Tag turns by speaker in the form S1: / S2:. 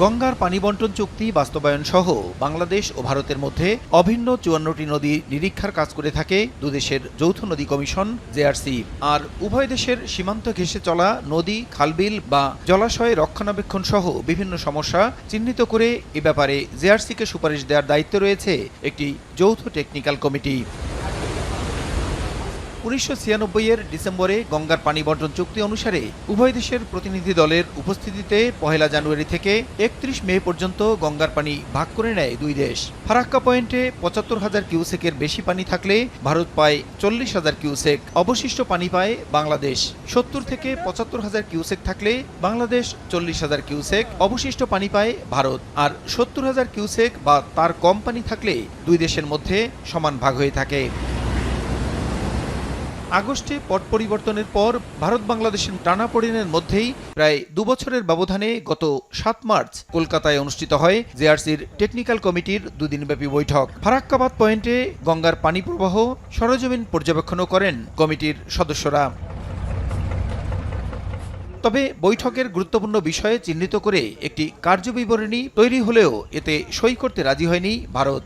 S1: গঙ্গার পানি বন্টন চুক্তি বাস্তবায়ন সহ বাংলাদেশ ও ভারতের মধ্যে অভিন্ন ৫৪টি নদী নিরীক্ষার কাজ করে থাকে দুদেশের যৌথ নদী কমিশন জেআরসি। আর উভয় দেশের সীমান্ত ঘেঁষে চলা নদী, খালবিল বা জলাশয় রক্ষণাবেক্ষণ সহ বিভিন্ন সমস্যা চিহ্নিত করে এ ব্যাপারে জেআরসিকে সুপারিশ দেওয়ার দায়িত্ব রয়েছে একটি যৌথ টেকনিক্যাল কমিটি। ১৯৯৬-এর ডিসেম্বরে গঙ্গার পানি বন্টন চুক্তি অনুসারে উভয় দেশের প্রতিনিধি দলের উপস্থিতিতে ১ জানুয়ারি থেকে ৩১ মে পর্যন্ত গঙ্গার পানি ভাগ করে নেয় দুই দেশ। ফারাক্কা পয়েন্টে ৭৫,০০০ কিউসেকের বেশি পানি থাকলে ভারত পায় ৪০,০০০ কিউসেক, অবশিষ্ট পানি পায় বাংলাদেশ। ৭০ থেকে ৭৫,০০০ কিউসেক থাকলে বাংলাদেশ ৪০,০০০ কিউসেক, অবশিষ্ট পানি পায় ভারত। আর ৭০,০০০ কিউসেক বা তার কম পানি থাকলে দুই দেশের মধ্যে সমান ভাগ হয়ে থাকে। আগস্টে পট পরিবর্তনের পর ভারত বাংলাদেশের টানাপোড়েনের মধ্যেই প্রায় ২ বছরের ব্যবধানে গত ৭ মার্চ কলকাতায় অনুষ্ঠিত হয় জেআরসির টেকনিক্যাল কমিটির দুদিনব্যাপী বৈঠক। ফারাক্কাবাদ পয়েন্টে গঙ্গার পানি প্রবাহ সরেজমিন পর্যবেক্ষণও করেন কমিটির সদস্যরা। তবে বৈঠকের গুরুত্বপূর্ণ বিষয়ে চিহ্নিত করে একটি কার্যবিবরণী তৈরি হলেও এতে সই করতে রাজি হয়নি ভারত।